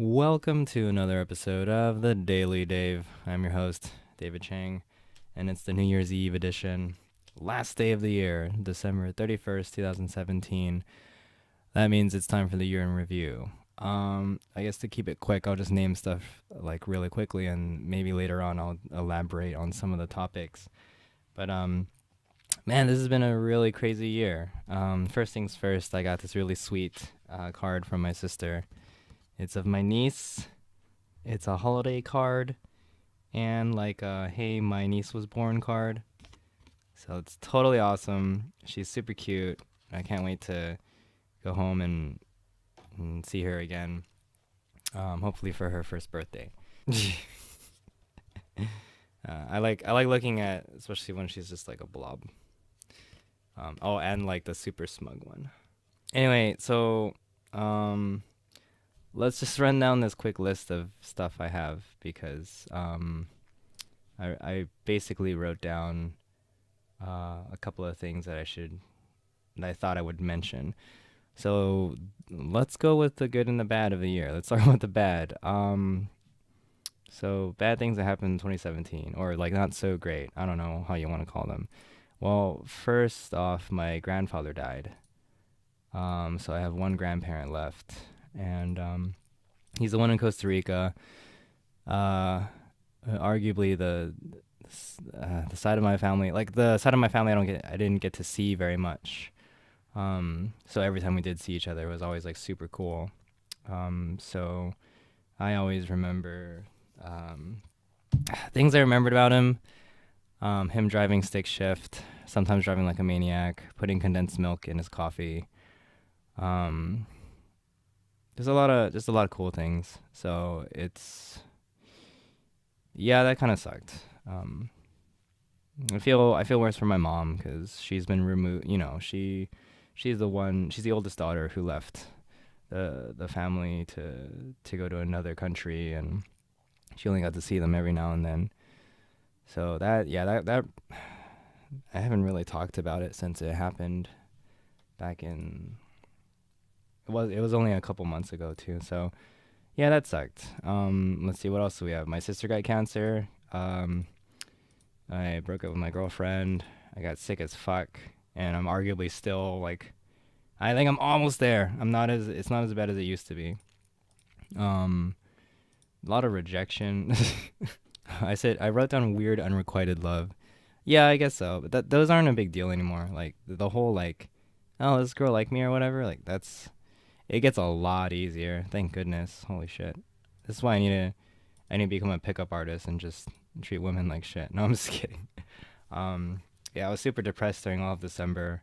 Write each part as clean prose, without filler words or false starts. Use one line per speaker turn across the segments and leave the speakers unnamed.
Welcome to another episode of The Daily Dave. I'm your host, David Chang, and it's the New Year's Eve edition. Last day of the year, December 31st, 2017. That means it's time for the year in review. I guess to keep it quick, I'll just name stuff like really quickly, and maybe later on I'll elaborate on some of the topics. But man, this has been a really crazy year. First things first, I got this really sweet card from my sister. It's of my niece. It's a holiday card and like a hey, my niece was born card. So it's totally awesome. She's super cute. I can't wait to go home and see her again. Hopefully for her first birthday. I like looking at, especially when she's just like a blob. And like the super smug one. Anyway, so let's just run down this quick list of stuff I have because I basically wrote down a couple of things that I thought I would mention. So let's go with the good and the bad of the year. Let's start with the bad. So bad things that happened in 2017, or like not so great. I don't know how you want to call them. Well, first off, my grandfather died. So I have one grandparent left, and he's the one in Costa Rica. Arguably the side of my family, like the side of my family, I didn't get to see very much. So every time we did see each other, it was always like super cool. So I always remember things I remembered about him. Him driving stick shift, sometimes driving like a maniac, putting condensed milk in his coffee. Um, there's a lot of cool things. So yeah, that kind of sucked. I feel worse for my mom because she's been removed. She's the oldest daughter who left the family to go to another country, and she only got to see them every now and then. So that I haven't really talked about it since it happened back in. It was only a couple months ago too. So yeah, that sucked. Let's see, what else do we have? My sister got cancer. I broke up with my girlfriend. I got sick as fuck, and I'm arguably still like, I think I'm almost there. It's not as bad as it used to be. Um, a lot of rejection. I wrote down weird unrequited love. Yeah, I guess so. But those aren't a big deal anymore. Like the whole like, oh, this girl like me or whatever. Like it gets a lot easier. Thank goodness. Holy shit. This is why I need to become a pickup artist and just treat women like shit. No, I'm just kidding. Yeah, I was super depressed during all of December,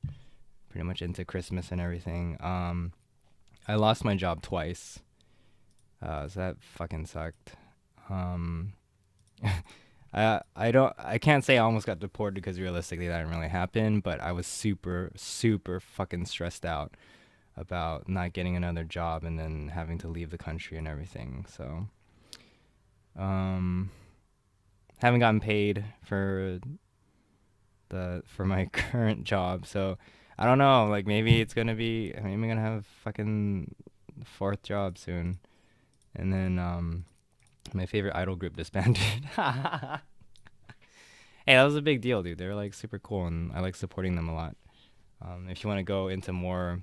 pretty much into Christmas and everything. I lost my job twice. So that fucking sucked. Um, I can't say I almost got deported because realistically that didn't really happen, but I was super super fucking stressed out about not getting another job and then having to leave the country and everything. So um haven't gotten paid for my current job. So I don't know, like maybe I'm gonna have fucking fourth job soon. And then my favorite idol group disbanded. Hey, that was a big deal, dude. They were like super cool, and I like supporting them a lot. If you want to go into more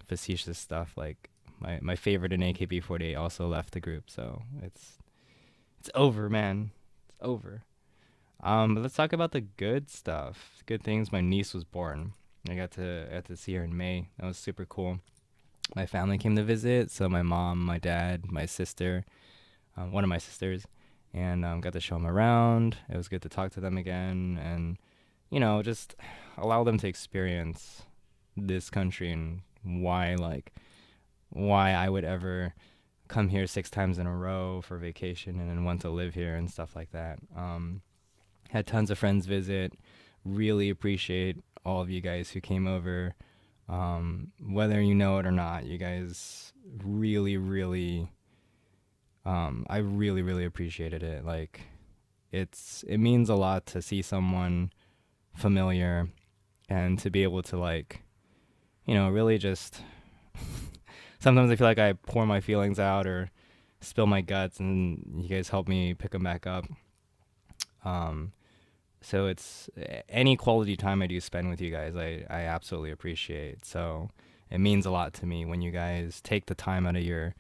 facetious stuff, like my favorite in AKB48 also left the group, so it's over, man. It's over. But let's talk about the good stuff. Good things. My niece was born. I got to see her in May. That was super cool. My family came to visit, so my mom, my dad, my sister, one of my sisters, and got to show them around. It was good to talk to them again, and just allow them to experience this country and why I would ever come here 6 times in a row for vacation and then want to live here and stuff like that. Had tons of friends visit. Really appreciate all of you guys who came over. Whether you know it or not, you guys really, really, I really, really appreciated it. Like, it means a lot to see someone familiar and to be able to like, really just sometimes I feel like I pour my feelings out or spill my guts, and you guys help me pick them back up. Um, so it's any quality time I do spend with you guys, I absolutely appreciate. So it means a lot to me when you guys take the time out of your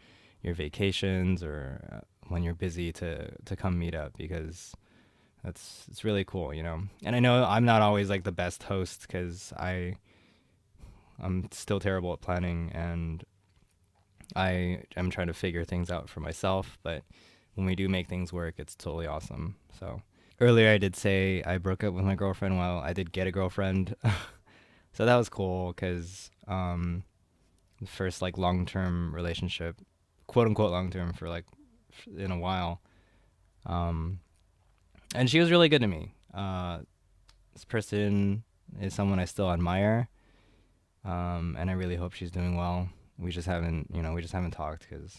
vacations or when you're busy to come meet up, because it's really cool, you know. And I know I'm not always like the best host because I'm still terrible at planning, and I am trying to figure things out for myself. But when we do make things work, it's totally awesome. So earlier I did say I broke up with my girlfriend. Well, I did get a girlfriend, so that was cool because the first like long term relationship, quote unquote long term for like in a while. Um, and she was really good to me. This person is someone I still admire, and I really hope she's doing well. We just haven't talked because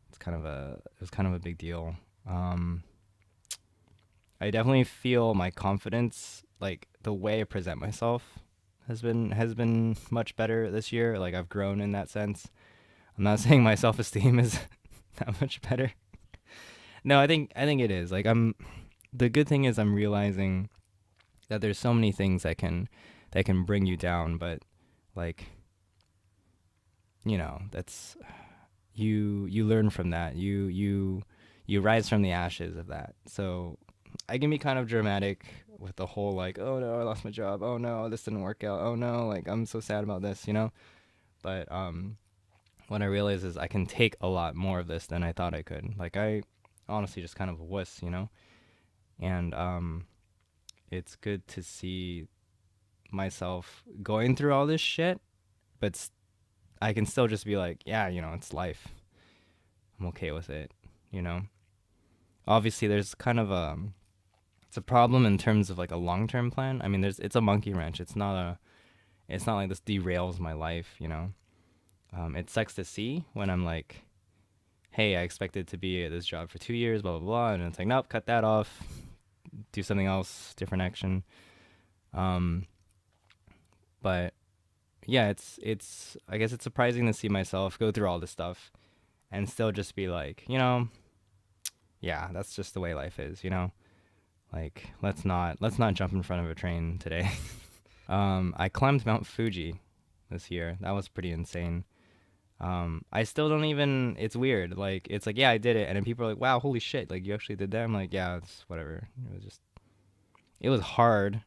it was kind of a big deal. Um, I definitely feel my confidence, like the way I present myself, has been much better this year. Like I've grown in that sense. I'm not saying my self esteem is that much better. No, I think it is. Like the good thing is I'm realizing that there's so many things that can bring you down, but like, that's you learn from that. You rise from the ashes of that. So I can be kind of dramatic with the whole like, oh no, I lost my job. Oh no, this didn't work out. Oh no, like I'm so sad about this. But what I realize is I can take a lot more of this than I thought I could. Like I honestly just kind of a wuss. And it's good to see myself going through all this shit, but I can still just be like, yeah, it's life. I'm okay with it, you know. Obviously, there's kind of it's a problem in terms of like a long-term plan. I mean, it's a monkey wrench. It's not like this derails my life. It sucks to see when I'm like, hey, I expected to be at this job for 2 years, blah blah blah, and it's like, nope, cut that off, do something else, different action. Um, but yeah, it's I guess it's surprising to see myself go through all this stuff and still just be like, yeah, that's just the way life is. Like let's not jump in front of a train today. I climbed Mount Fuji this year. That was pretty insane. I still don't even. It's weird. Like it's like, yeah, I did it, and then people are like, wow, holy shit, like you actually did that. I'm like, yeah, it's whatever. It was hard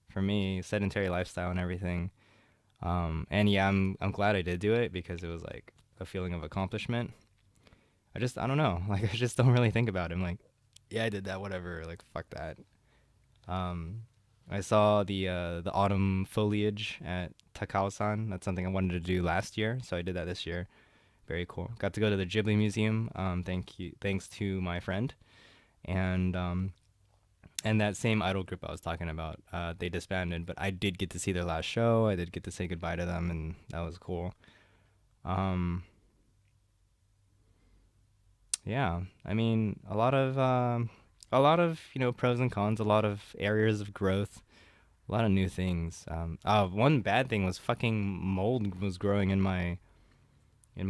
for me, sedentary lifestyle and everything. And yeah, I'm glad I did do it because it was like a feeling of accomplishment. I don't know. Like I just don't really think about it. I'm like, yeah, I did that, whatever. Like fuck that. Um, I saw the autumn foliage at Takao-san. That's something I wanted to do last year, so I did that this year. Very cool. Got to go to the Ghibli Museum. Thanks to my friend, and that same idol group I was talking about. They disbanded, but I did get to see their last show. I did get to say goodbye to them, and that was cool. Um, yeah, I mean, a lot of pros and cons, a lot of areas of growth, a lot of new things. One bad thing was fucking mold was growing in my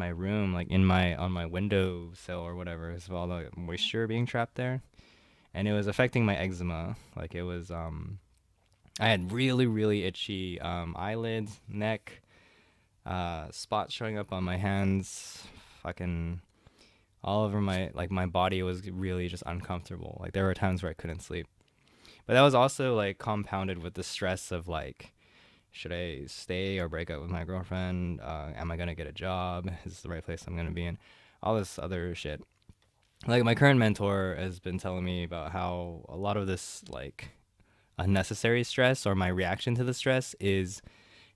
room, like in my on my windowsill or whatever, because of all the moisture being trapped there, and it was affecting my eczema. Like it was, I had really really itchy eyelids, neck, spots showing up on my hands, fucking all over my body was really just uncomfortable. Like there were times where I couldn't sleep. But that was also like compounded with the stress of like, should I stay or break up with my girlfriend? Am I gonna get a job? Is this the right place I'm gonna be in? All this other shit. Like my current mentor has been telling me about how a lot of this like unnecessary stress or my reaction to the stress is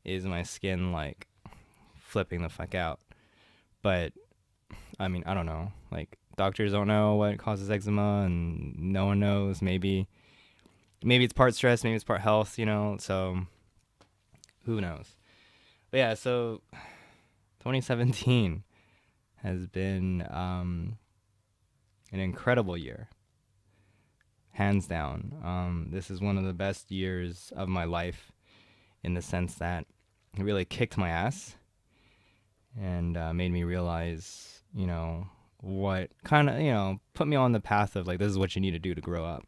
my skin like flipping the fuck out. But I mean, I don't know. Like doctors don't know what causes eczema, and no one knows. Maybe it's part stress, maybe it's part health. So who knows? But yeah, so 2017 has been an incredible year, hands down. This is one of the best years of my life in the sense that it really kicked my ass and made me realize, what kind of, put me on the path of like, this is what you need to do to grow up.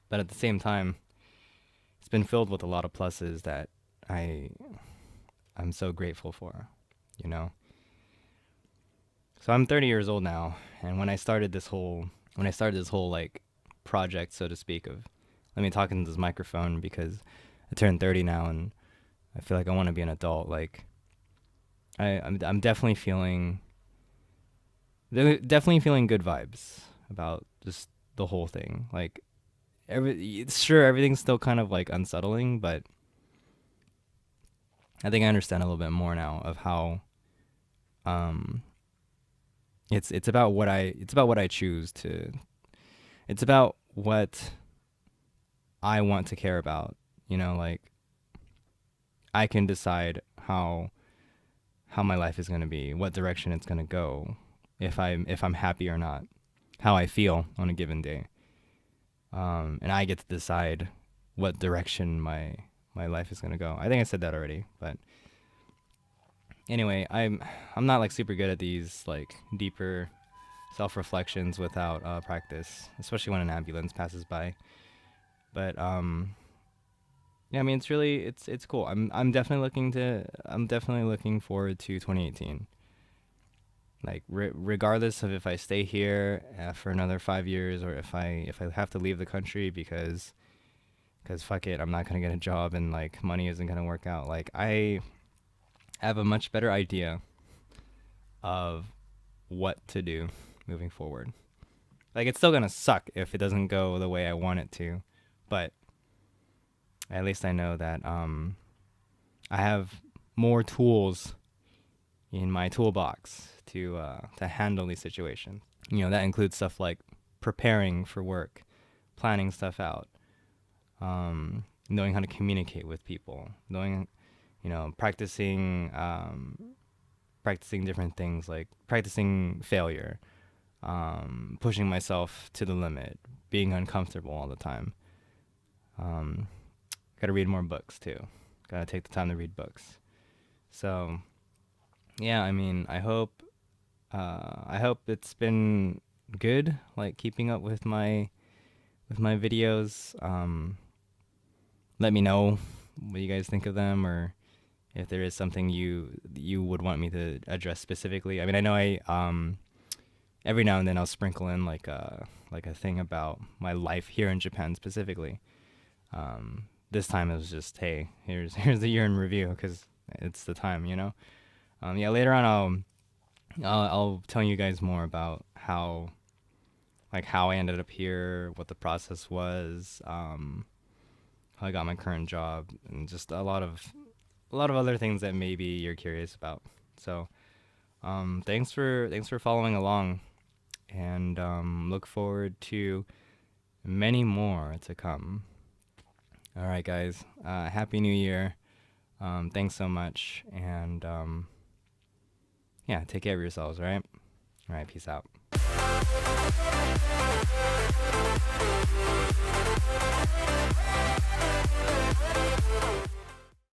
But at the same time, it's been filled with a lot of pluses that I'm so grateful for, you know? So I'm 30 years old now, and when I started this whole like project, so to speak, of let me talk into this microphone because I turned 30 now and I feel like I want to be an adult. Like I'm definitely feeling good vibes about just the whole thing. Like everything's still kind of like unsettling, but I think I understand a little bit more now of how it's about what I choose to. It's about what I want to care about. Like I can decide how my life is going to be, what direction it's going to go, if I'm happy or not, how I feel on a given day. And I get to decide what direction my life is going to go. I think I said that already, but anyway, I'm not like super good at these like deeper self-reflections without practice, especially when an ambulance passes by. But yeah, I mean, it's cool. I'm definitely looking forward to 2018. Like regardless of if I stay here for another 5 years or if I have to leave the country because fuck it, I'm not gonna get a job and like money isn't gonna work out. Like I have a much better idea of what to do moving forward. Like it's still gonna suck if it doesn't go the way I want it to, but at least I know that I have more tools in my toolbox to handle these situations. That includes stuff like preparing for work, planning stuff out, knowing how to communicate with people, knowing, practicing different things like practicing failure, pushing myself to the limit, being uncomfortable all the time. Got to read more books too. Got to take the time to read books. So, yeah, I mean, I hope it's been good, like keeping up with my videos. Let me know what you guys think of them, or if there is something you would want me to address specifically. I mean, I know every now and then I'll sprinkle in like a thing about my life here in Japan specifically. This time it was just, hey, here's the year in review, because it's the time, Yeah, later on I'll tell you guys more about how I ended up here, what the process was, how I got my current job, and just a lot of other things that maybe you're curious about. So, thanks for following along, and look forward to many more to come. All right, guys. Happy New Year. Thanks so much, and yeah, take care of yourselves, all right? All right, peace out.